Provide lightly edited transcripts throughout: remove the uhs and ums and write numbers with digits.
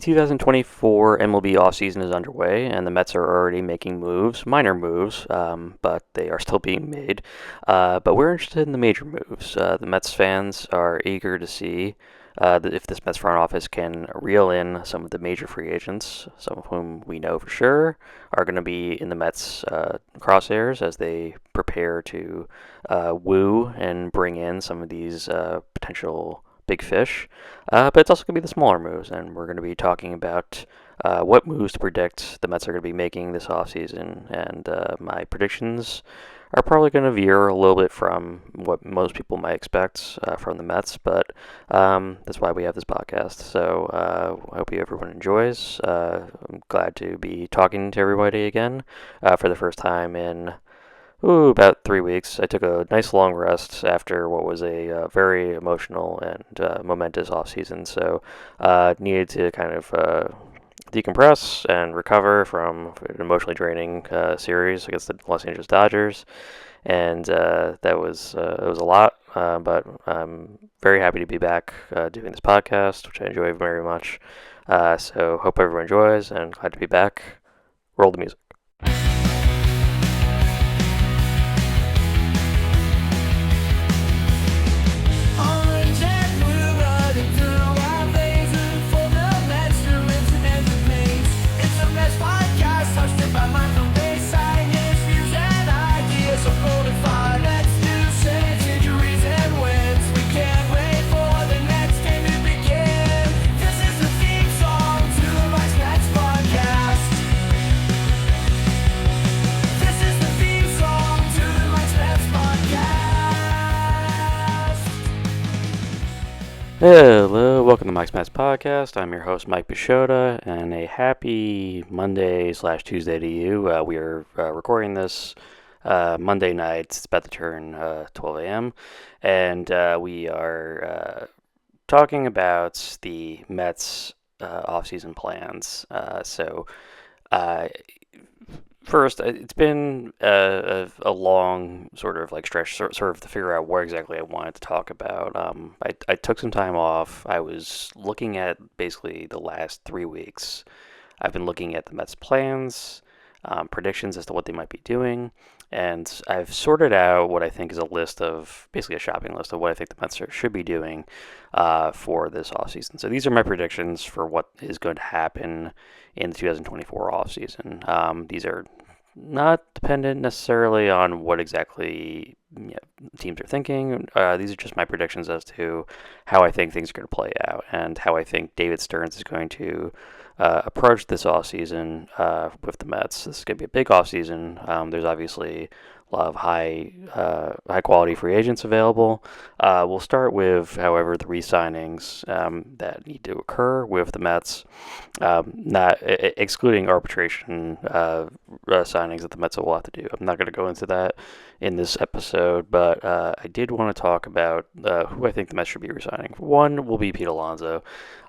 2024 MLB offseason is underway, and the Mets are already making moves, minor moves, but they are still being made. But we're interested in the major moves. The Mets fans are eager to see if this Mets front office can reel in some of the major free agents, some of whom we know for sure are going to be in the Mets' crosshairs as they prepare to woo and bring in some of these potential big fish. But it's also going to be the smaller moves, and we're going to be talking about what moves to predict the Mets are going to be making this offseason. And my predictions are probably going to veer a little bit from what most people might expect from the Mets, but that's why we have this podcast. So I hope everyone enjoys. I'm glad to be talking to everybody again for the first time in about 3 weeks. I took a nice long rest after what was a very emotional and momentous off season, so needed to kind of decompress and recover from an emotionally draining series against the Los Angeles Dodgers, and that was it was a lot. But I'm very happy to be back doing this podcast, which I enjoy very much. So hope everyone enjoys, and glad to be back. Roll the music. Hello, welcome to Mike's Mets Podcast. I'm your host, Mike Pashota, and a happy Monday/Tuesday to you. We are recording this Monday night. It's about to turn 12 a.m., and we are talking about the Mets offseason plans. First, it's been a long sort of like stretch, sort of to figure out what exactly I wanted to talk about. I took some time off. I was looking at basically the last 3 weeks. I've been looking at the Mets' plans, predictions as to what they might be doing, and I've sorted out what I think is a list of, basically a shopping list of what I think the Mets should be doing for this offseason. So these are my predictions for what is going to happen in the 2024 offseason. These are not dependent necessarily on what exactly teams are thinking. These are just my predictions as to how I think things are going to play out and how I think David Stearns is going to approach this offseason with the Mets. This is going to be a big offseason. There's obviously a lot of high quality free agents available. We'll start with, however, the re-signings that need to occur with the Mets, not excluding arbitration signings that the Mets will have to do. I'm not going to go into that in this episode, but I did want to talk about who I think the Mets should be re-signing. One will be Pete Alonso.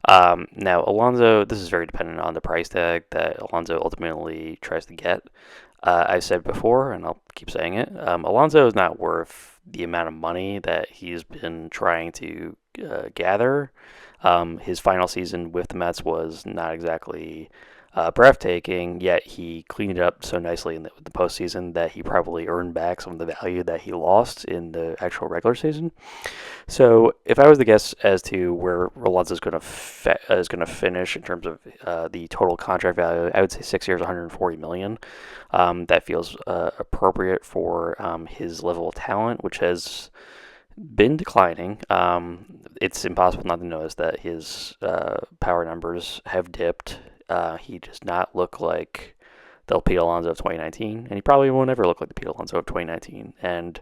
Now, Alonso, this is very dependent on the price tag that Alonso ultimately tries to get. I've said before, and I'll keep saying it, Alonso is not worth the amount of money that he's been trying to gather. His final season with the Mets was not exactly breathtaking, yet he cleaned it up so nicely in the postseason that he probably earned back some of the value that he lost in the actual regular season. So, if I was to guess as to where Alonso is going to finish in terms of the total contract value, I would say 6 years, 140 million. That feels appropriate for his level of talent, which has been declining. It's impossible not to notice that his power numbers have dipped. He does not look like the Pete Alonso of 2019, and he probably won't ever look like the Pete Alonso of 2019. And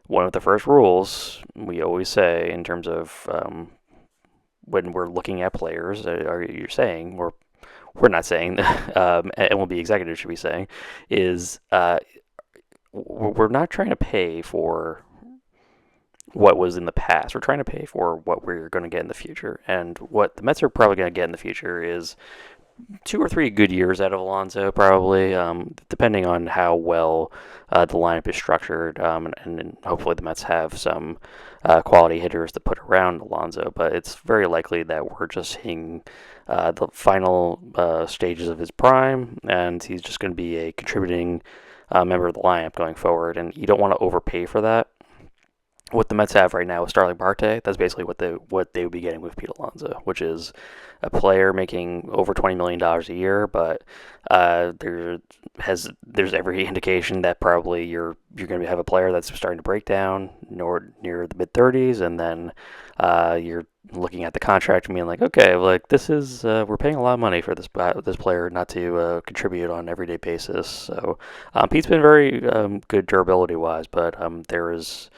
one of the first rules we always say in terms of when we're looking at players, you're saying, or we're not saying, and what the executives should be saying, is we're not trying to pay for what was in the past. We're trying to pay for what we're going to get in the future. And what the Mets are probably going to get in the future is two or three good years out of Alonso, probably, depending on how well the lineup is structured, and hopefully the Mets have some quality hitters to put around Alonso. But it's very likely that we're just seeing the final stages of his prime, and he's just going to be a contributing member of the lineup going forward. And you don't want to overpay for that. What the Mets have right now with Starling Marte, that's basically what they would be getting with Pete Alonso, which is a player making over $20 million a year, but there's every indication that probably you're going to have a player that's starting to break down near the mid 30s, and then you're looking at the contract and being like, okay, like this is we're paying a lot of money for this player not to contribute on an everyday basis. So Pete's been very good durability wise, but there is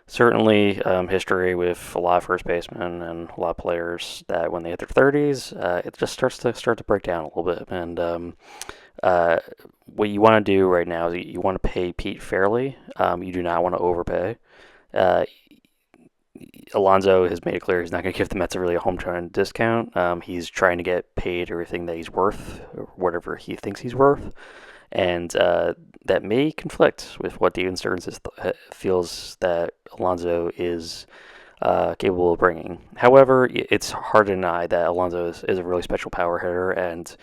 certainly history with a lot of first basemen and a lot of players that when they hit their 30s, it just starts to break down a little bit. And uh, what you want to do right now is you want to pay Pete fairly. You do not want to overpay. Uh, Alonso has made it clear he's not going to give the Mets a home run discount. He's trying to get paid everything that he's worth, or whatever he thinks he's worth, and that may conflict with what Steven Stearns feels that Alonso is capable of bringing. However, it's hard to deny that Alonso is a really special power hitter, and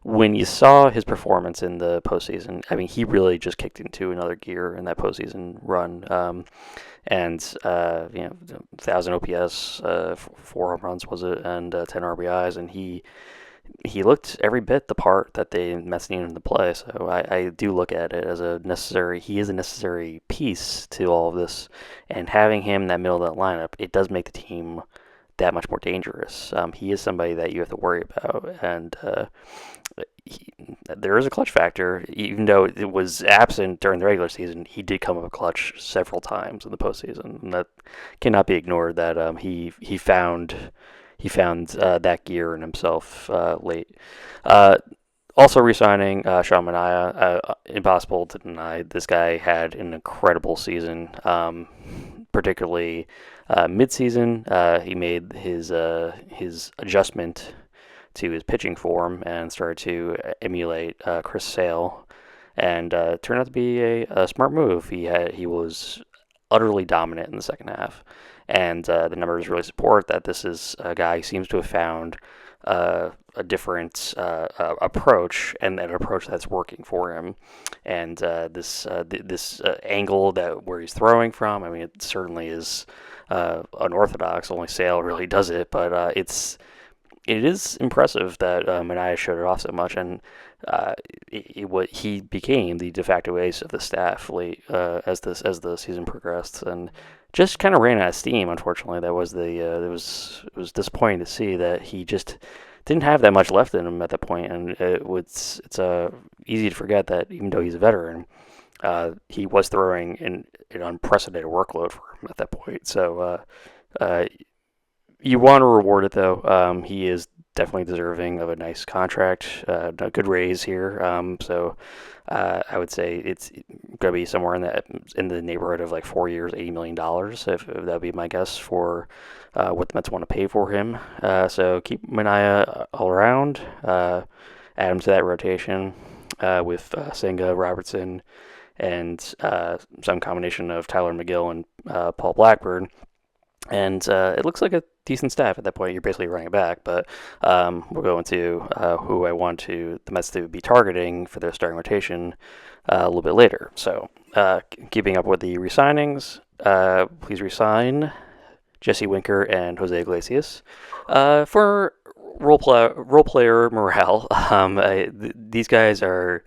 when you saw his performance in the postseason, I mean, he really just kicked into another gear in that postseason run. And 1,000 OPS, 4 home runs was it, and 10 RBIs, and he looked every bit the part that the Mets needed him to play. So I do look at it as he is a necessary piece to all of this, and having him in that middle of that lineup, it does make the team that much more dangerous. He is somebody that you have to worry about, and there is a clutch factor. Even though it was absent during the regular season, he did come up clutch several times in the postseason, and that cannot be ignored. That he found that gear in himself late. Also re-signing Sean Manaea, impossible to deny. This guy had an incredible season, particularly mid-season. He made his adjustment to his pitching form and started to emulate Chris Sale, and turned out to be a smart move. He was utterly dominant in the second half, and the numbers really support that this is a guy who seems to have found a different approach, and an approach that's working for him. And this angle where he's throwing from, I mean, it certainly is unorthodox. Only Sale really does it, but it is impressive that Manaea showed it off so much, and he became the de facto ace of the staff late as the season progressed, and just kind of ran out of steam. Unfortunately, it was disappointing to see that he just didn't have that much left in him at that point, and it's easy to forget that even though he's a veteran, he was throwing an unprecedented workload for him at that point. So. You want to reward it though. He is definitely deserving of a nice contract, a good raise here. So I would say it's going to be somewhere in the neighborhood of like 4 years, $80 million, if that would be my guess for what the Mets want to pay for him. So keep Manaea all around. Add him to that rotation with Senga, Robertson, and some combination of Tyler McGill and Paul Blackburn. And it looks like a decent staff at that point. You're basically running it back, but we'll go into who I want the Mets to be targeting for their starting rotation a little bit later. So, keeping up with the re-signings, please re-sign Jesse Winker and Jose Iglesias for role player morale. These guys are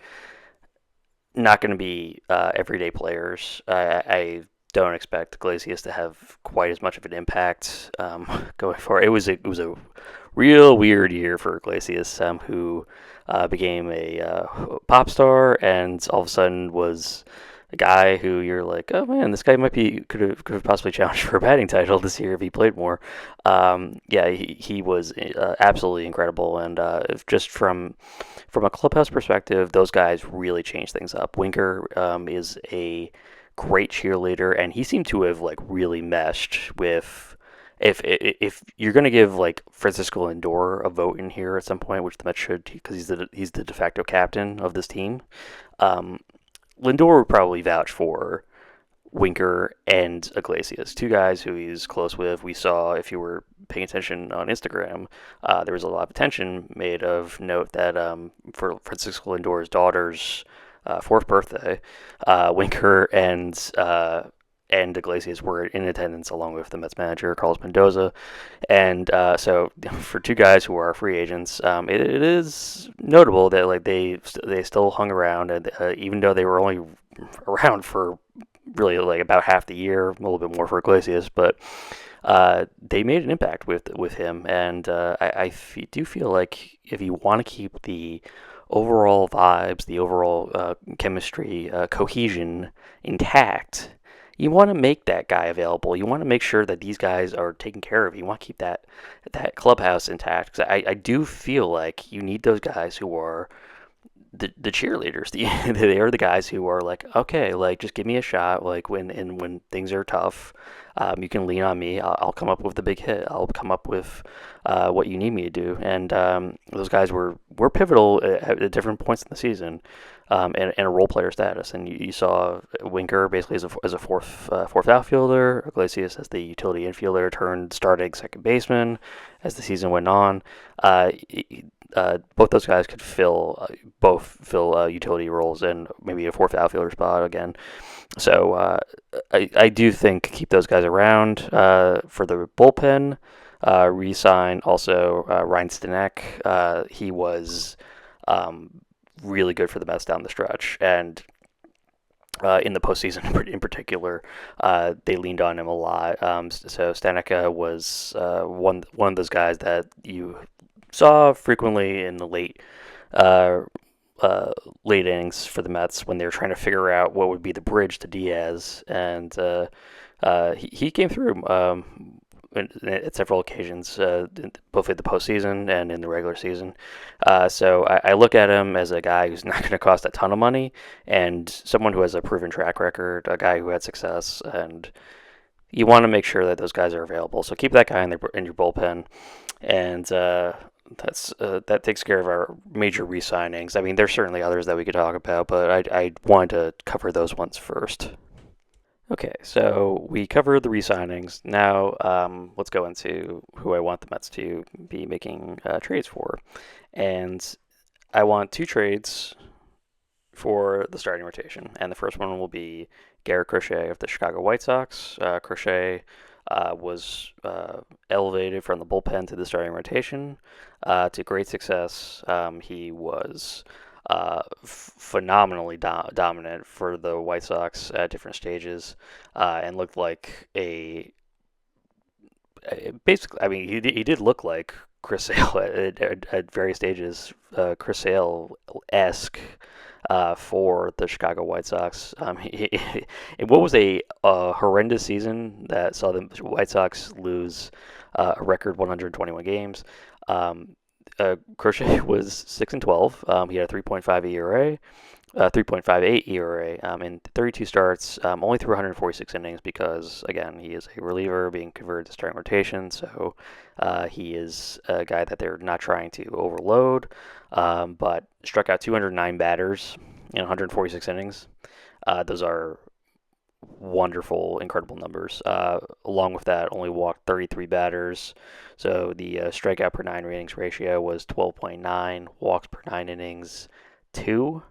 not going to be everyday players. I don't expect Iglesias to have quite as much of an impact going forward. It was a real weird year for Iglesias, who became a pop star, and all of a sudden was a guy who you're like, oh man, this guy could have possibly challenged for a batting title this year if he played more. He was absolutely incredible, and just from a clubhouse perspective, those guys really changed things up. Winker is a great cheerleader, and he seemed to have like really meshed with if you're going to give like Francisco Lindor a vote in here at some point, which the Mets should, because he's the de facto captain of this team, um, Lindor would probably vouch for Winker and Iglesias, two guys who he's close with. We saw, if you were paying attention on Instagram, there was a lot of attention made of note that for Francisco Lindor's daughter's fourth birthday, Winker and Iglesias were in attendance along with the Mets manager Carlos Mendoza, and so for two guys who are free agents, it is notable that like they still hung around, and even though they were only around for really like about half the year, a little bit more for Iglesias, but they made an impact with him, and do feel like if you want to keep the overall vibes, the overall chemistry, cohesion intact, you want to make that guy available. You want to make sure that these guys are taken care of. You want to keep that clubhouse intact. 'Cause I do feel like you need those guys who are the cheerleaders. They are the guys who are like, okay, like just give me a shot. Like when things are tough, you can lean on me. I'll come up with the big hit. I'll come up with what you need me to do. And those guys were pivotal at different points in the season, and a role player status. And you saw Winker basically as a fourth outfielder, Iglesias as the utility infielder turned starting second baseman as the season went on. Uh, both those guys could fill utility roles and maybe a fourth outfielder spot again. So I do think keep those guys around for the bullpen. Re-sign also Ryan Stanek. He was really good for the Mets down the stretch, and in the postseason in particular, they leaned on him a lot. So Stanek was one of those guys that you saw frequently in the uh, late innings for the Mets when they were trying to figure out what would be the bridge to Diaz, and he came through at several occasions, both at the postseason and in the regular season. So I look at him as a guy who's not going to cost a ton of money, and someone who has a proven track record, a guy who had success, and you want to make sure that those guys are available. So keep that guy in your bullpen, and that takes care of our major re-signings. I mean, there's certainly others that we could talk about, but I wanted to cover those ones first. Okay, so we covered the re-signings. Now let's go into who I want the Mets to be making trades for. And I want two trades for the starting rotation. And the first one will be Garrett Crochet of the Chicago White Sox. Crochet was elevated from the bullpen to the starting rotation to great success. He was phenomenally dominant for the White Sox at different stages, and looked like basically. I mean, he did look like Chris Sale at various stages, Chris Sale esque. For the Chicago White Sox, what was a horrendous season that saw the White Sox lose a record 121 games. Crochet was 6-12. He had a 3.5 ERA, 3.58 ERA in 32 starts. Only threw 146 innings because, again, he is a reliever being converted to starting rotation. So he is a guy that they're not trying to overload, but struck out 209 batters in 146 innings. Those are wonderful, incredible numbers. Along with that, only walked 33 batters. So the strikeout per 9 innings ratio was 12.9, walks per 9 innings, 2.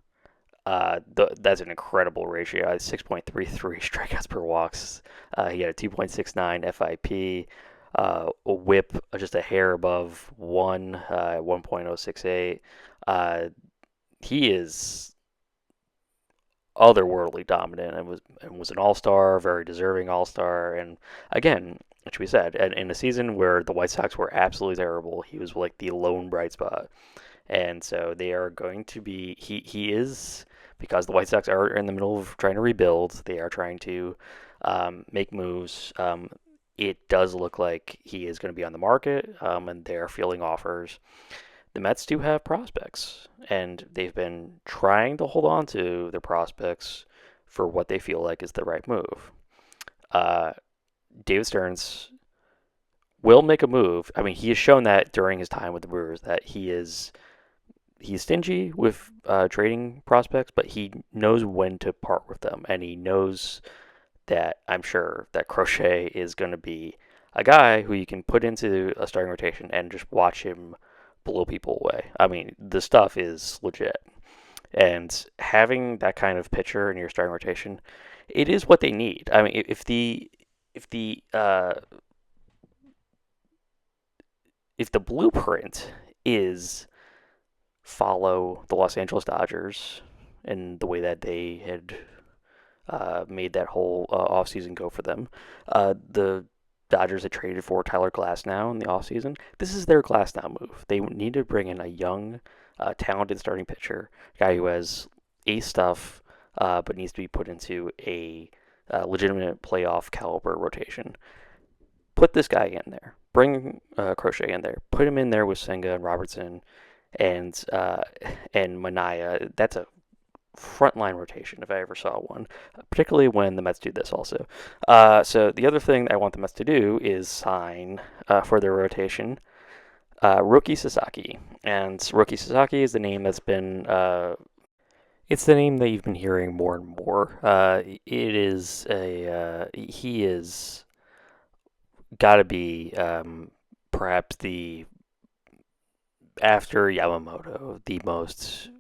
That's an incredible ratio. 6.33 strikeouts per walks. He had a 2.69 FIP, a whip just a hair above 1.068. He is otherworldly dominant and was an all-star, very deserving all-star. And again, which we said, in a season where the White Sox were absolutely terrible, he was like the lone bright spot. And so they are going to be he is, because the White Sox are in the middle of trying to rebuild. They are trying to make moves. It does look like he is going to be on the market, and they're fielding offers. The Mets do have prospects, and they've been trying to hold on to their prospects for what they feel like is the right move. David Stearns will make a move. I mean, he has shown that during his time with the Brewers that he's stingy with trading prospects, but he knows when to part with them, and he knows that I'm sure that Crochet is going to be a guy who you can put into a starting rotation and just watch him blow people away. I mean, the stuff is legit. And having that kind of pitcher in your starting rotation, it is what they need. I mean, if the if the blueprint is follow the Los Angeles Dodgers and the way that they had made that whole offseason go for them. The Dodgers had traded for Tyler Glasnow in the offseason. This is their Glasnow move. They need to bring in a young, talented starting pitcher, guy who has ace stuff, but needs to be put into a legitimate playoff caliber rotation. Put this guy in there. Bring Crochet in there. Put him in there with Senga and Robertson and Manaya. That's a frontline rotation if I ever saw one, particularly when the Mets do this also. So the other thing I want the Mets to do is sign for their rotation Rookie Sasaki. And Rookie Sasaki is the name that's been it's the name that you've been hearing more and more. It is he is got to be perhaps the after Yamamoto the most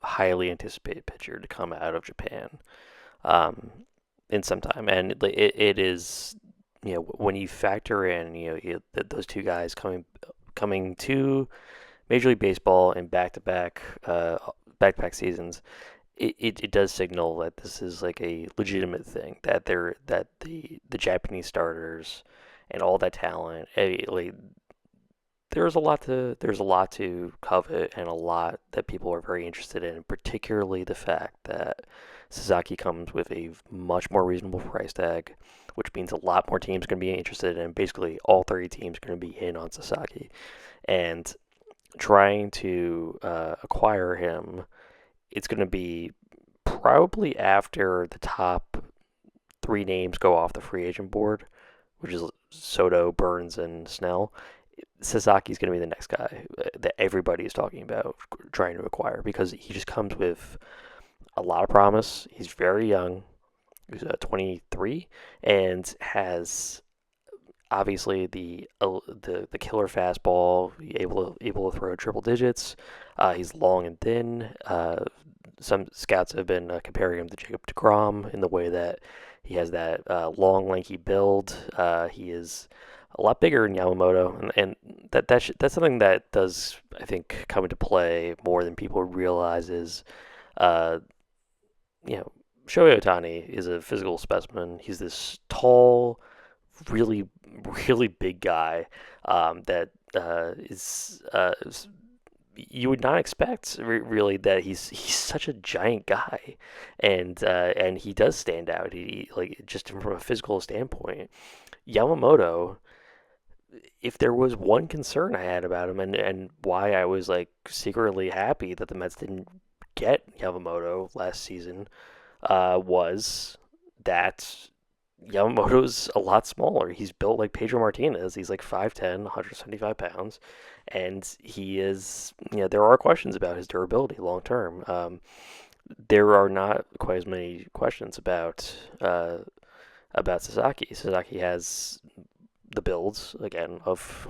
highly anticipated pitcher to come out of Japan um, in some time, and it is when you factor in those two guys coming to Major League Baseball in back-to-back seasons, it does signal that this is like a legitimate thing that the Japanese starters and all that talent like there's a lot to covet and a lot that people are very interested in, particularly the fact that Sasaki comes with a much more reasonable price tag, which means a lot more teams are going to be interested in. Basically, all 30 teams are going to be in on Sasaki, and trying to acquire him, it's going to be probably after the top three names go off the free agent board, which is Soto, Burns, and Snell. Sasaki's going to be the next guy that everybody is talking about trying to acquire because he just comes with a lot of promise. He's very young. He's 23 and has obviously the killer fastball, able to throw triple digits. He's long and thin. Some scouts have been comparing him to Jacob DeGrom in the way that he has that long, lanky build. He is a lot bigger than Yamamoto, and that's something that does, I think, come into play more than people realize. Is uh, Shohei Ohtani is a physical specimen. He's this tall, really, really big guy that you would not expect really that he's such a giant guy, and he does stand out. He like just from a physical standpoint. Yamamoto, if there was one concern I had about him and why I was like secretly happy that the Mets didn't get Yamamoto last season, was that Yamamoto's a lot smaller. He's built like Pedro Martinez. He's like 5'10", 175 pounds, and he is. There are questions about his durability long term. There are not quite as many questions about Sasaki. Sasaki has the builds again of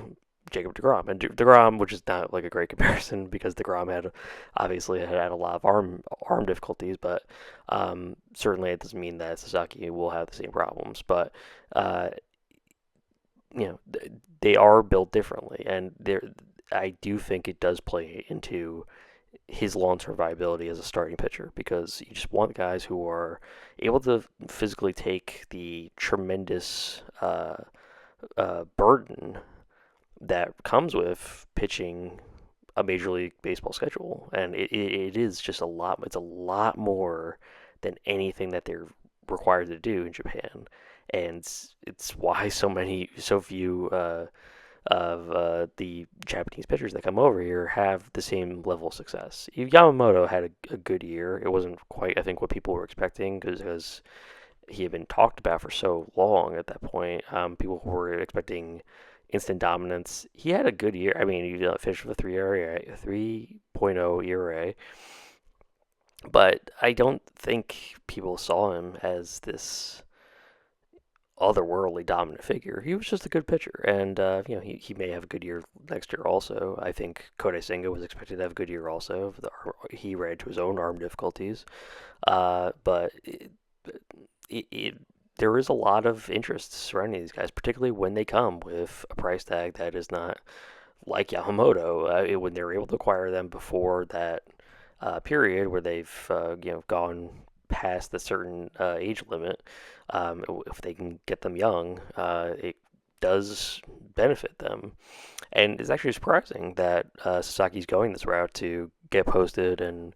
Jacob DeGrom, and DeGrom, which is not like a great comparison because DeGrom obviously had a lot of arm difficulties, but certainly it doesn't mean that Sasaki will have the same problems. But uh, they are built differently, and I do think it does play into his long-term viability as a starting pitcher because you just want guys who are able to physically take the tremendous burden that comes with pitching a Major League Baseball schedule, and it is just a lot. It's a lot more than anything that they're required to do in Japan, and it's why so few of the Japanese pitchers that come over here have the same level of success. Yamamoto had a good year. It wasn't quite, I think, what people were expecting because he had been talked about for so long at that point. People were expecting instant dominance. He had a good year. I mean, he finished with a 3.0 ERA, but I don't think people saw him as this otherworldly dominant figure. He was just a good pitcher, and he may have a good year next year also. I think Kodai Senga was expected to have a good year also. He ran into his own arm difficulties, but there is a lot of interest surrounding these guys, particularly when they come with a price tag that is not like Yamamoto. When they were able to acquire them before that period where they've gone past the certain age limit, if they can get them young, it does benefit them. And it's actually surprising that Sasaki's going this route to get posted and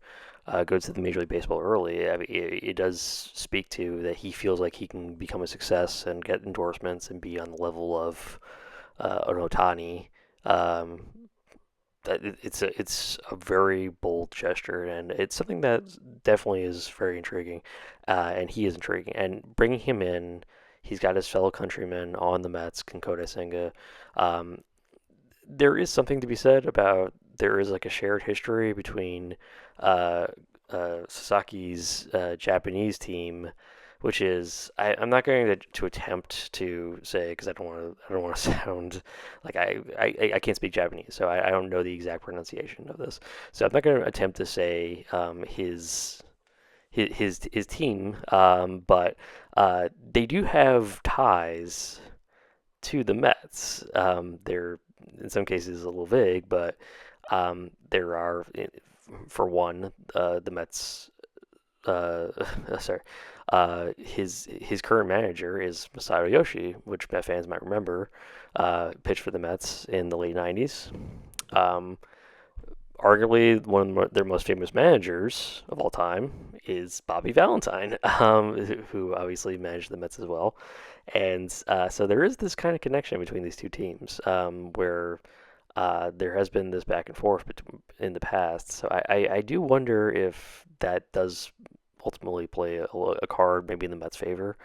go to the Major League Baseball early. I mean, it does speak to that he feels like he can become a success and get endorsements and be on the level of an Otani. Um, it's a very bold gesture, and it's something that definitely is very intriguing, and he is intriguing. And bringing him in, he's got his fellow countrymen on the Mets, Kodai Senga. Um, there is something to be said about there is like a shared history between uh, Sasaki's Japanese team, which is I'm not going to attempt to say because I don't want to sound like I can't speak Japanese, so I don't know the exact pronunciation of this. So I'm not going to attempt to say his team, but they do have ties to the Mets. They're in some cases a little vague, but there are, for one, the Mets. Sorry, his current manager is Masato Yoshi, which Met fans might remember, pitched for the Mets in the late '90s. Um, Arguably one of their most famous managers of all time is Bobby Valentine, who obviously managed the Mets as well. And so there is this kind of connection between these two teams where there has been this back and forth in the past. So I do wonder if that does ultimately play a card maybe in the Mets' favor.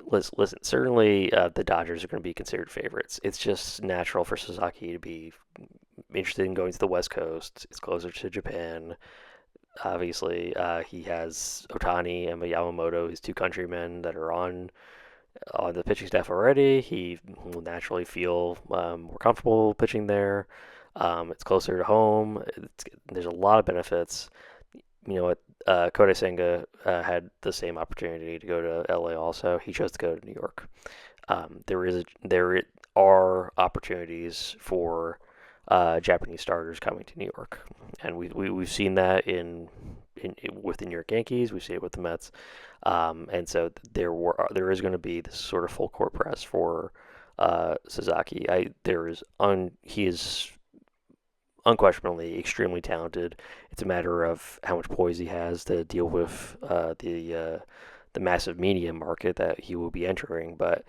Listen, certainly the Dodgers are going to be considered favorites. It's just natural for Sasaki to be interested in going to the West Coast. It's closer to Japan. Obviously, he has Otani and Yamamoto, his two countrymen that are on the pitching staff already. He will naturally feel more comfortable pitching there. It's closer to home. There's a lot of benefits. You know what? Kodai Senga had the same opportunity to go to LA also. He chose to go to New York. There are opportunities for Japanese starters coming to New York, and we've seen that with the New York Yankees. We see it with the Mets, and so there is going to be this sort of full court press for Sasaki. He is unquestionably extremely talented. It's a matter of how much poise he has to deal with the massive media market that he will be entering. But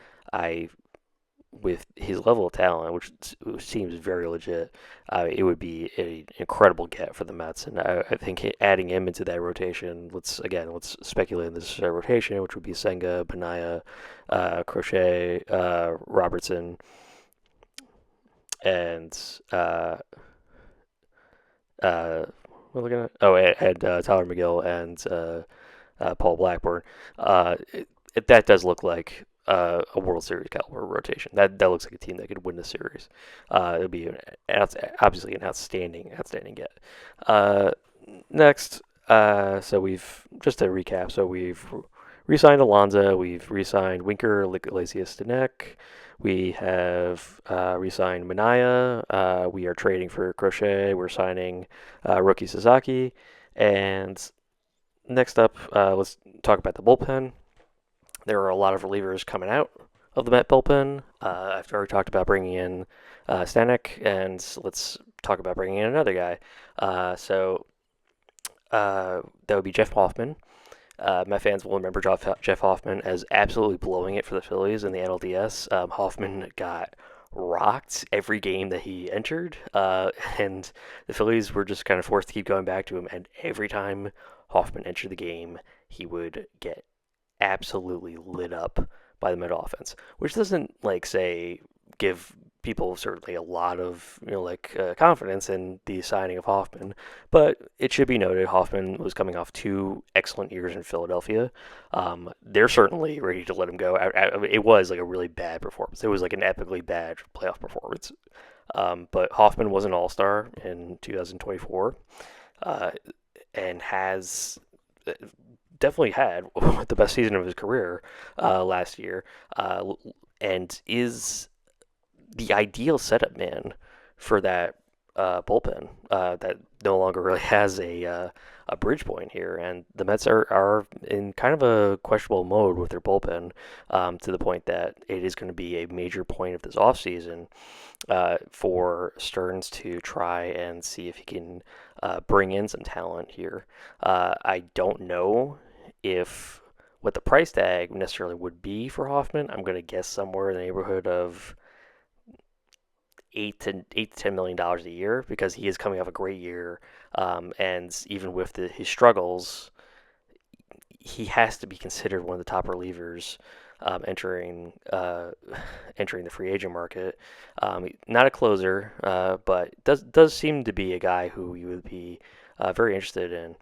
with his level of talent, which seems very legit, it would be an incredible get for the Mets. And I think adding him into that rotation, let's speculate in this rotation, which would be Senga, Benaya, Crochet, Robertson, and we're looking at Tyler McGill and Paul Blackburn. That does look like a World Series caliber rotation. That looks like a team that could win the series. It would be obviously an outstanding get. Next, so we've just to recap. So we've re-signed Alonso. We've re-signed Winker, Iglesias, Stanek. We have re-signed Minaya. We are trading for Crochet. We're signing rookie Sasaki. And next up, let's talk about the bullpen. There are a lot of relievers coming out of the Met bullpen. I've already talked about bringing in Stanek, and let's talk about bringing in another guy. So that would be Jeff Hoffman. My fans will remember Jeff Hoffman as absolutely blowing it for the Phillies in the NLDS. Hoffman got rocked every game that he entered, and the Phillies were just kind of forced to keep going back to him. And every time Hoffman entered the game, he would get absolutely lit up by the Met offense, which doesn't say give people certainly a lot of confidence in the signing of Hoffman. But it should be noted Hoffman was coming off two excellent years in Philadelphia. They're certainly ready to let him go. It was like a really bad performance. It was like an epically bad playoff performance. But Hoffman was an All-Star in 2024, uh, and has definitely had the best season of his career last year, and is the ideal setup man for that bullpen that no longer really has a bridge point here. And the Mets are in kind of a questionable mode with their bullpen, to the point that it is going to be a major point of this offseason for Stearns to try and see if he can bring in some talent here. I don't know if what the price tag necessarily would be for Hoffman. I'm going to guess somewhere in the neighborhood of $8 to $10 million a year, because he is coming off a great year, and even with his struggles, he has to be considered one of the top relievers entering the free agent market. Not a closer, but does seem to be a guy who you would be very interested in.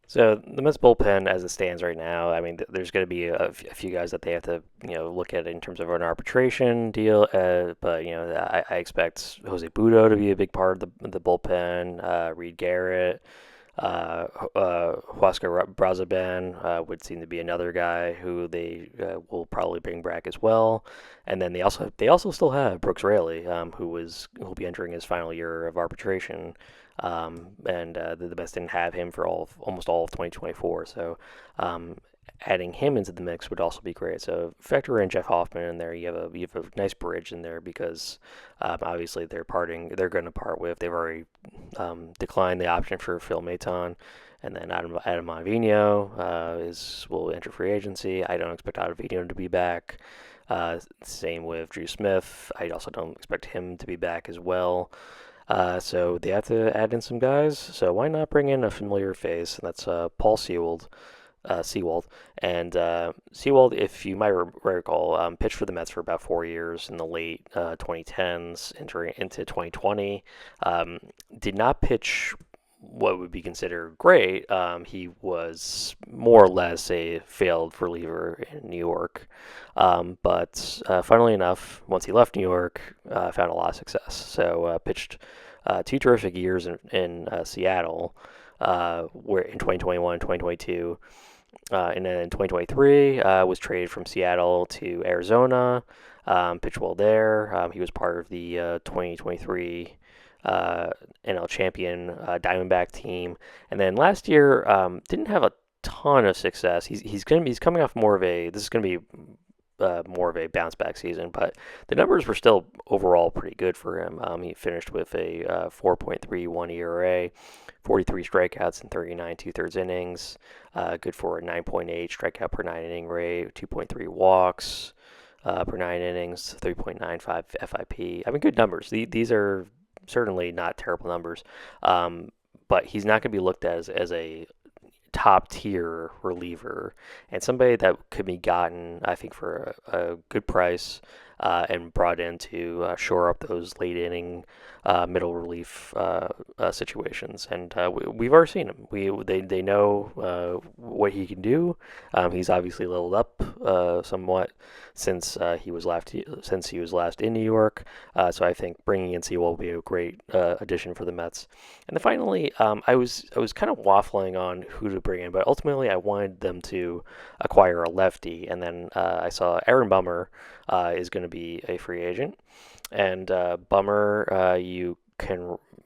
So the Mets bullpen, as it stands right now, I mean, there's going to be a few guys that they have to, look at in terms of an arbitration deal. But I expect Jose Budo to be a big part of the bullpen. Reed Garrett, Huascar Brazaban would seem to be another guy who they will probably bring back as well. And then they also still have Brooks Raley, who'll be entering his final year of arbitration. And the Mets didn't have him for almost all of 2024. So adding him into the mix would also be great. So factor in Jeff Hoffman in there. You have a nice bridge in there, because obviously they're going to part with. They've already declined the option for Phil Maton, and then Adam Ottavino will enter free agency. I don't expect Ottavino to be back. Same with Drew Smith. I also don't expect him to be back as well. So they have to add in some guys. So why not bring in a familiar face? And that's Paul Sewald. Seawald. And Seawald, if you might recall, pitched for the Mets for about 4 years in the late 2010s, entering into 2020. Did not pitch what would be considered great. He was more or less a failed reliever in New York. But funnily enough, once he left New York, found a lot of success. So pitched 2 terrific years in Seattle, where in 2021 and 2022. And then in 2023, was traded from Seattle to Arizona. Pitched well there. He was part of the 2023 NL champion Diamondback team. And then last year, didn't have a ton of success. He's coming off this is gonna be more of a bounce back season, but the numbers were still overall pretty good for him. He finished with a 4.31 ERA, 43 strikeouts in 39 2/3 innings, good for a 9.8 strikeout per 9 inning rate, 2.3 walks per 9 innings, 3.95 FIP. I mean, good numbers. These are certainly not terrible numbers, but he's not going to be looked at as a top tier reliever, and somebody that could be gotten, I think, for a good price, and brought in to shore up those late inning middle relief situations. And we've already seen him. They know what he can do. He's obviously leveled up somewhat since he was last in New York. So I think bringing in Sewell will be a great addition for the Mets. And then finally, I was kind of waffling on who to bring in, but ultimately I wanted them to acquire a lefty. And then I saw Aaron Bummer is going to be a free agent. And Bummer, you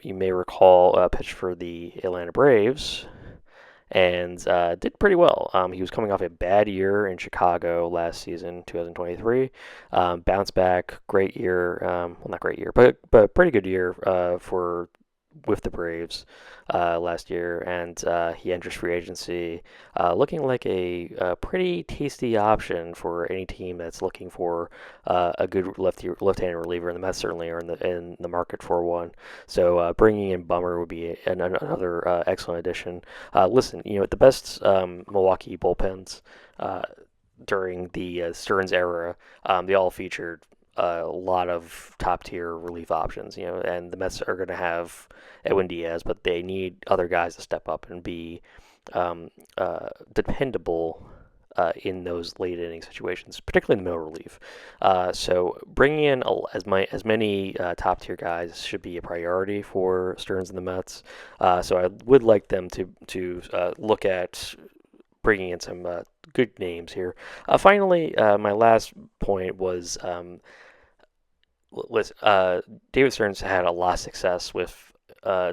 may recall, pitched for the Atlanta Braves and did pretty well. He was coming off a bad year in Chicago last season, 2023. Bounced back, great year. Well, not great year, but pretty good year with the Braves last year, and he enters free agency looking like a pretty tasty option for any team that's looking for a good left-handed reliever, and the Mets certainly are in the market for one. So bringing in Bummer would be another excellent addition. Listen, the best Milwaukee bullpens during the Stearns era, they all featured a lot of top tier relief options. And the Mets are going to have Edwin Diaz, but they need other guys to step up and be dependable in those late inning situations, particularly in the middle relief. So bringing in as many top tier guys should be a priority for Stearns and the Mets. So I would like them to look at bringing in some good names here. Finally, my last point was listen, David Stearns had a lot of success with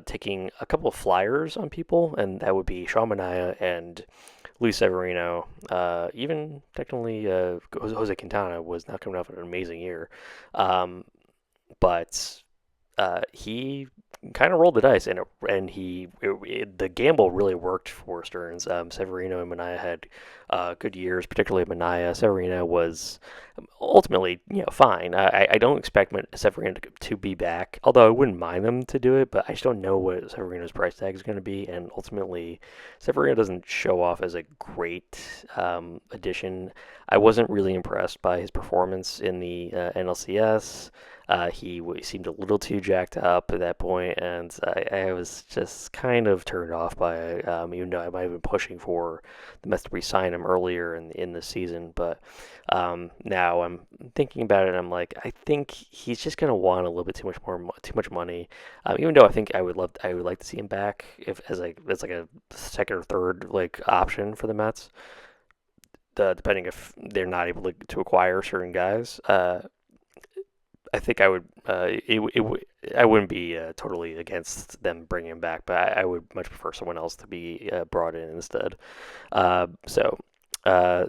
taking a couple of flyers on people, and that would be Sean Manaea and Luis Severino. Even technically, Jose Quintana was not coming off an amazing year, but he kind of rolled the dice, the gamble really worked for Stearns. Severino and Manaea had good years, particularly Manaea. Severino was ultimately, fine. I don't expect Severino to be back, although I wouldn't mind them to do it, but I just don't know what Severino's price tag is going to be, and ultimately, Severino doesn't show off as a great addition. I wasn't really impressed by his performance in the NLCS. He seemed a little too jacked up at that point, and I was just kind of turned off by it, even though I might have been pushing for the Mets to re-sign him earlier in the season. But now I'm thinking about it, and I'm like, I think he's just gonna want a little bit too much money. Even though I think I would like to see him back if as like a second or third like option for the Mets, depending if they're not able to acquire certain guys. I think I would. I wouldn't be totally against them bringing him back, but I would much prefer someone else to be brought in instead. So, uh,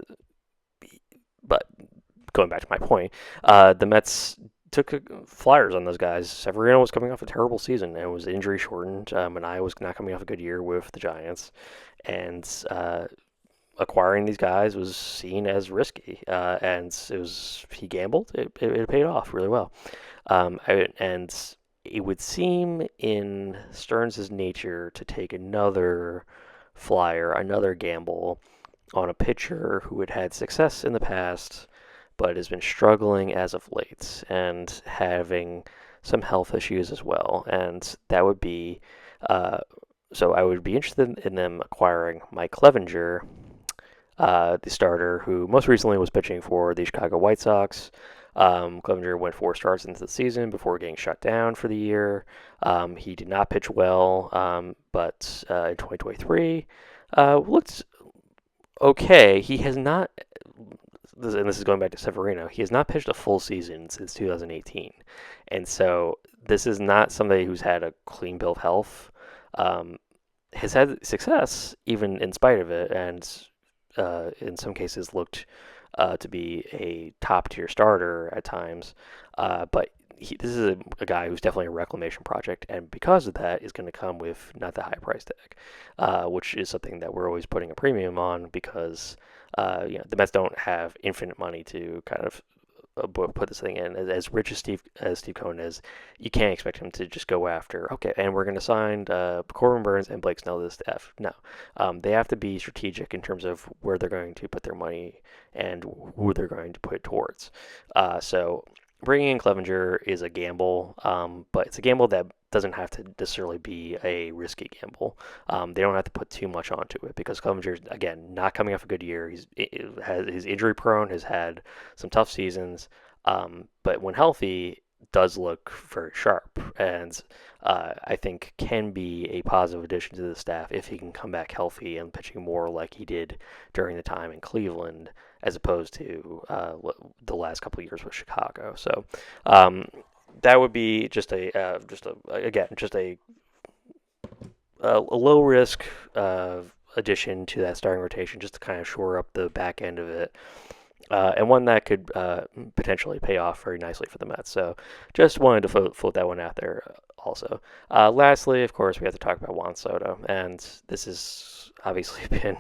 but going back to my point, the Mets took flyers on those guys. Severino was coming off a terrible season and was injury shortened. And I was not coming off a good year with the Giants, and acquiring these guys was seen as risky, and he gambled. It paid off really well, and it would seem in Stearns' nature to take another flyer, another gamble on a pitcher who had success in the past, but has been struggling as of late and having some health issues as well, and that would be. So I would be interested in them acquiring Mike Clevenger, the starter, who most recently was pitching for the Chicago White Sox. Clevenger went 4 starts into the season before getting shut down for the year. He did not pitch well, but in 2023 looked okay. He has not, and this is going back to Severino, he has not pitched a full season since 2018. And so this is not somebody who's had a clean bill of health. Has had success even in spite of it, and in some cases looked to be a top tier starter at times. But this is a guy who's definitely a reclamation project, and because of that, is going to come with not the high price tag, which is something that we're always putting a premium on because the Mets don't have infinite money to kind of put this thing in. As rich as Steve Cohen is, you can't expect him to just go after, okay, and we're going to sign Corbin Burns and Blake Snell to the staff. No, they have to be strategic in terms of where they're going to put their money and who they're going to put it towards. So bringing in Clevenger is a gamble, but it's a gamble that doesn't have to necessarily be a risky gamble. They don't have to put too much onto it because Clevenger's, again, not coming off a good year. He's injury prone, has had some tough seasons, but when healthy, does look very sharp, and I think can be a positive addition to the staff if he can come back healthy and pitching more like he did during the time in Cleveland, as opposed to the last couple of years with Chicago. So that would be just a low risk addition to that starting rotation, just to kind of shore up the back end of it. And one that could potentially pay off very nicely for the Mets. So just wanted to float that one out there also. Lastly, of course, we have to talk about Juan Soto. And this has obviously been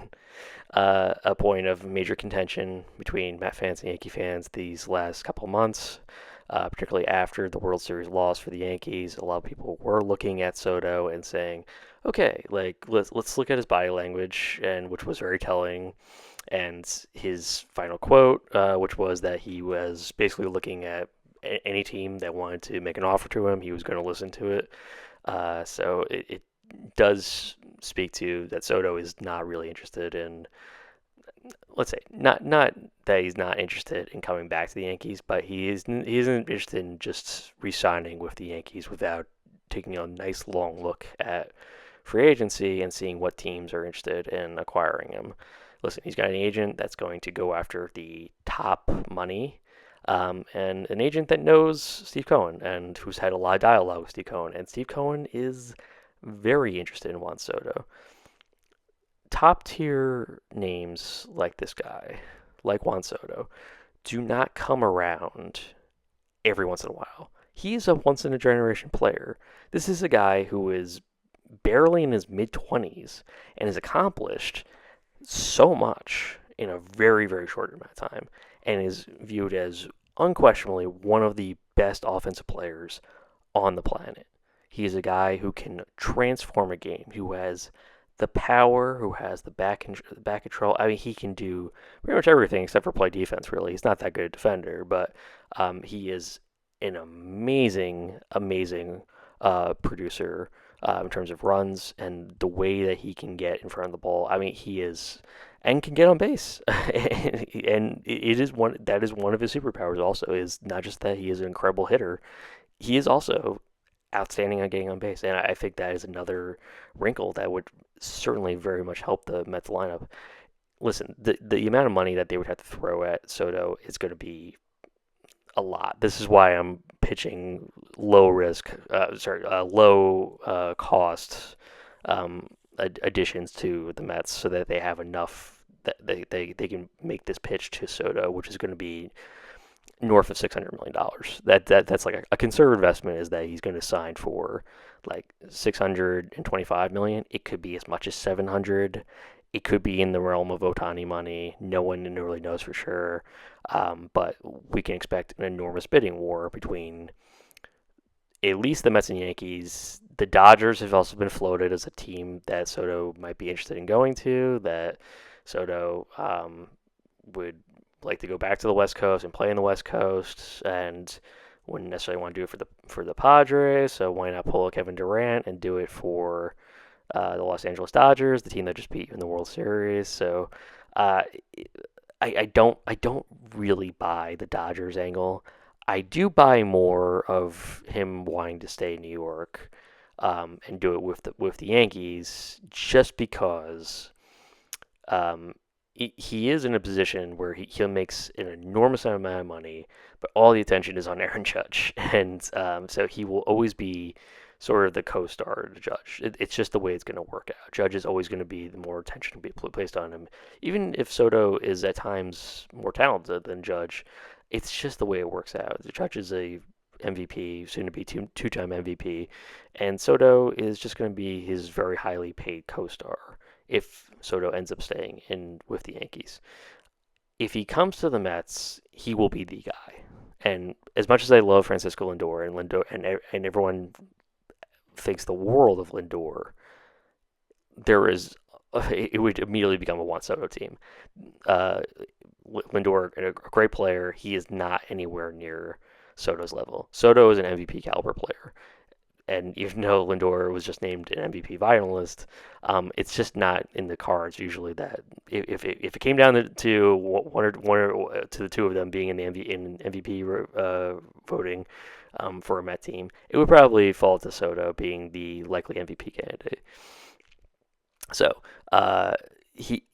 a point of major contention between Met fans and Yankee fans these last couple months, particularly after the World Series loss for the Yankees. A lot of people were looking at Soto and saying, okay, like let's look at his body language, and which was very telling. And his final quote, which was that he was basically looking at any team that wanted to make an offer to him, he was going to listen to it. So it does speak to that Soto is not really interested in, let's say, not that he's not interested in coming back to the Yankees, but he isn't interested in just re-signing with the Yankees without taking a nice long look at free agency and seeing what teams are interested in acquiring him. Listen, he's got an agent that's going to go after the top money, and an agent that knows Steve Cohen and who's had a lot of dialogue with Steve Cohen. And Steve Cohen is very interested in Juan Soto. Top tier names like this guy, like Juan Soto, do not come around every once in a while. He's a once in a generation player. This is a guy who is barely in his mid 20s and has accomplished so much in a very, very short amount of time and is viewed as unquestionably one of the best offensive players on the planet. He's a guy who can transform a game, who has the power, who has the back control. I mean, he can do pretty much everything except for play defense, really. He's not that good a defender, but he is an amazing, amazing producer in terms of runs and the way that he can get in front of the ball. I mean, he is and can get on base, and it is one that is one of his superpowers. Also, is not just that he is an incredible hitter, he is also outstanding on getting on base, and I think that is another wrinkle that would certainly very much help the Mets lineup. Listen, the amount of money that they would have to throw at Soto is going to be a lot. This is why I'm pitching low risk, low cost additions to the Mets so that they have enough that they can make this pitch to Soto, which is going to be north of $600 million. That's like a conservative investment is that he's going to sign for like 625 million. It could be as much as 700. It could be in the realm of Otani money. No one really knows for sure. But we can expect an enormous bidding war between at least the Mets and Yankees. The Dodgers have also been floated as a team that Soto might be interested in going to, that Soto would like to go back to the West Coast and play in the West Coast and wouldn't necessarily want to do it for the Padres. So why not pull a Kevin Durant and do it for the Los Angeles Dodgers, the team that just beat you in the World Series? So uh, I don't really buy the Dodgers angle. I do buy more of him wanting to stay in New York and do it with the Yankees, just because he is in a position where he makes an enormous amount of money, but all the attention is on Aaron Judge, and so he will always be sort of the co-star to Judge. It's just the way it's going to work out. Judge is always going to be the more attention to be placed on him, even if Soto is at times more talented than Judge. It's just the way it works out. Judge is a MVP, soon to be two-time MVP, and Soto is just going to be his very highly paid co-star if Soto ends up staying in with the Yankees. If he comes to the Mets, he will be the guy. And as much as I love Francisco Lindor and everyone thinks the world of Lindor, it would immediately become a Juan Soto team. Lindor, a great player, he is not anywhere near Soto's level. Soto is an MVP caliber player. And even though Lindor was just named an MVP finalist, it's just not in the cards usually that if it came down to one or to the two of them being in the MVP voting for a Met team, it would probably fall to Soto being the likely MVP candidate. So he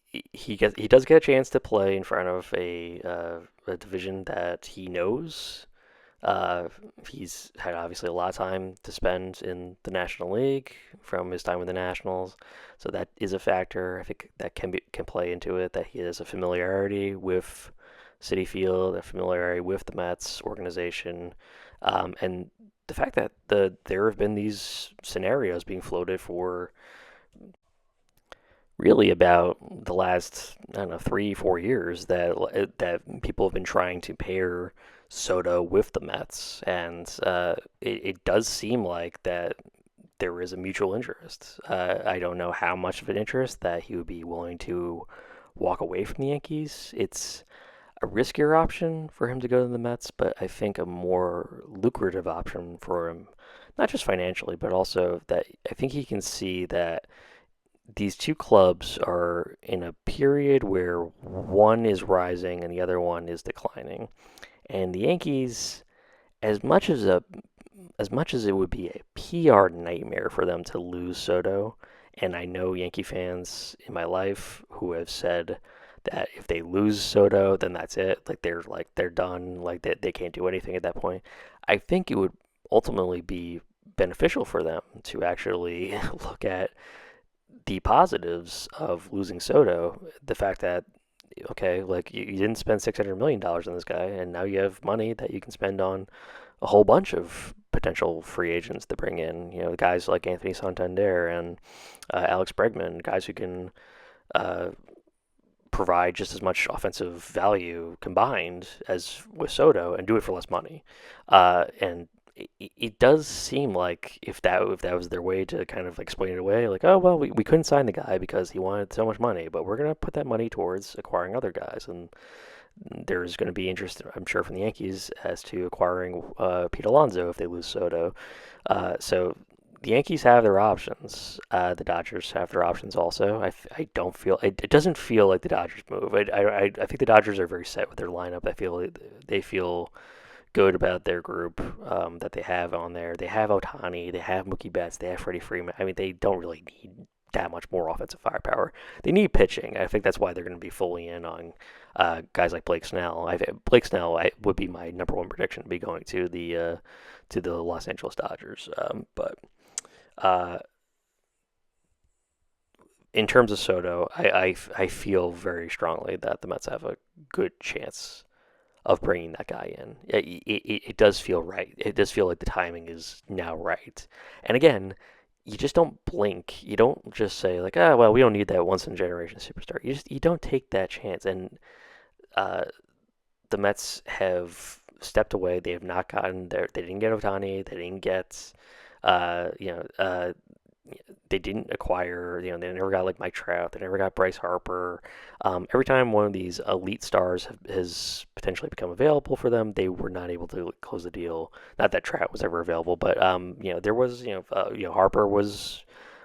does get a chance to play in front of a division that he knows. He's had obviously a lot of time to spend in the National League from his time with the Nationals, so that is a factor. I think that can play into it, that he has a familiarity with Citi Field, a familiarity with the Mets organization, and the fact that there have been these scenarios being floated for really about the last, I don't know, 3-4 years that people have been trying to pair Soto with the Mets, and it does seem like that there is a mutual interest. I don't know how much of an interest that he would be willing to walk away from the Yankees. It's a riskier option for him to go to the Mets, but I think a more lucrative option for him, not just financially, but also that I think he can see that these two clubs are in a period where one is rising and the other one is declining. And the Yankees, as much as a as much as it would be a PR nightmare for them to lose Soto, and I know Yankee fans in my life who have said that if they lose Soto, then that's it. They're done. Like they can't do anything at that point. I think it would ultimately be beneficial for them to actually look at the positives of losing Soto. The fact that okay, like you didn't spend $600 million on this guy, and now you have money that you can spend on a whole bunch of potential free agents to bring in. You know, guys like Anthony Santander and Alex Bregman, guys who can uh, provide just as much offensive value combined as with Soto and do it for less money. And it does seem like if that was their way to kind of explain it away, like, oh well, we couldn't sign the guy because he wanted so much money, but we're gonna put that money towards acquiring other guys, and there's going to be interest, I'm sure, from the Yankees as to acquiring Pete Alonso if they lose Soto. So the Yankees have their options. The Dodgers have their options also. I don't feel it doesn't feel like the Dodgers move. I think the Dodgers are very set with their lineup. I feel they feel good about their group that they have on there. They have Ohtani, they have Mookie Betts, they have Freddie Freeman. I mean, they don't really need that much more offensive firepower. They need pitching. I think that's why they're going to be fully in on guys like Blake Snell. Blake Snell would be my number one prediction to be going to the Los Angeles Dodgers. But in terms of Soto, I feel very strongly that the Mets have a good chance of bringing that guy in. It does feel right. It does feel like the timing is now right. And again, you just don't blink. You don't just say like, ah, well, we don't need that once in a generation superstar. You don't take that chance. And uh, the Mets have stepped away. They have not gotten there. They didn't get Ohtani. They didn't get, uh, you know, uh, they didn't acquire, they never got like Mike Trout. They never got Bryce Harper. Every time one of these elite stars has potentially become available for them, they were not able to close the deal. Not that Trout was ever available, but there was, Harper was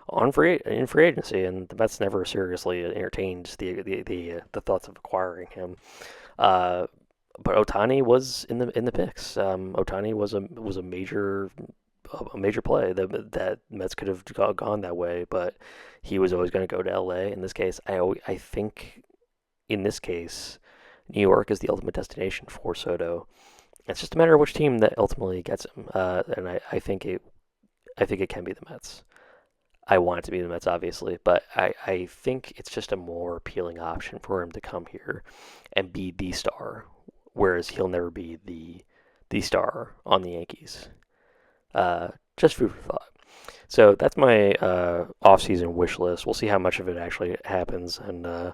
in free agency, and the Mets never seriously entertained the thoughts of acquiring him. But Ohtani was in the picks. Ohtani was a major play that Mets could have gone that way, but he was always going to go to LA. In this case, I think in this case, New York is the ultimate destination for Soto. It's just a matter of which team that ultimately gets him, and I think it can be the Mets. I want it to be the Mets, obviously, but I think it's just a more appealing option for him to come here and be the star, whereas he'll never be the star on the Yankees. Just food for thought. So that's my off-season wish list. We'll see how much of it actually happens, and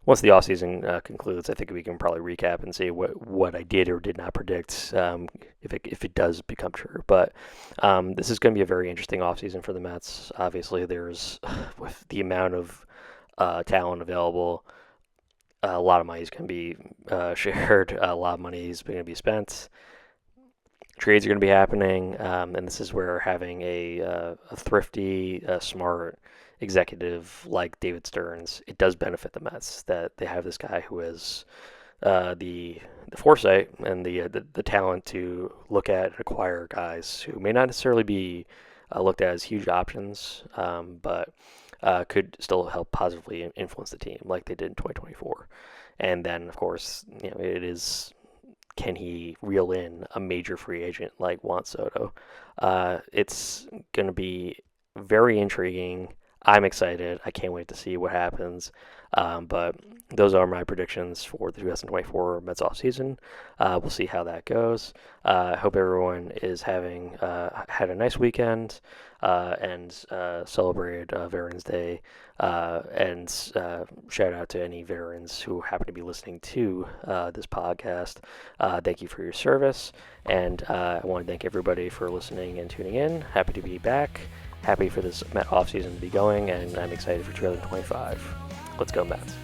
once the off-season concludes, I think we can probably recap and see what I did or did not predict if it does become true. But this is going to be a very interesting off-season for the Mets. Obviously, there's with the amount of talent available, a lot of money is going to be shared. A lot of money is going to be spent. Trades are going to be happening, and this is where having a thrifty, smart executive like David Stearns, it does benefit the Mets that they have this guy who has the foresight and the talent to look at and acquire guys who may not necessarily be looked at as huge options, but could still help positively influence the team like they did in 2024. And then, of course, it is, can he reel in a major free agent like Juan Soto? It's going to be very intriguing. I'm excited. I can't wait to see what happens. But those are my predictions for the 2024 Mets offseason. We'll see how that goes. I hope everyone is having had a nice weekend and celebrated Veterans Day. And shout out to any veterans who happen to be listening to this podcast. Thank you for your service. And I want to thank everybody for listening and tuning in. Happy to be back. Happy for this Met offseason to be going, and I'm excited for 2025. Let's go, Mets.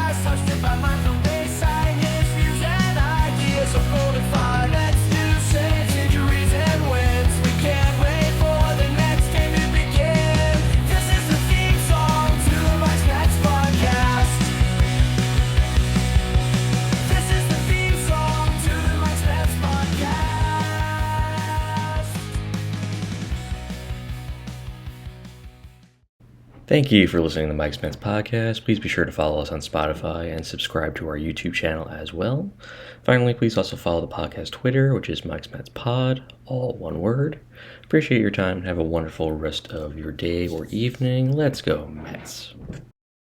eyes, touched it by my from baseline. His views and ideas are golden fire. Let's do saves, injuries and wins. We can't wait for the next game to begin. This is the theme song to Mike's Mets podcast. This is the theme song to the Mike's Mets podcast. Thank you for listening to Mike's Mets podcast. Please be sure to follow us on Spotify and subscribe to our YouTube channel as well. Finally, please also follow the podcast Twitter, which is Mike's Mets Pod, all one word. Appreciate your time and have a wonderful rest of your day or evening. Let's go, Mets.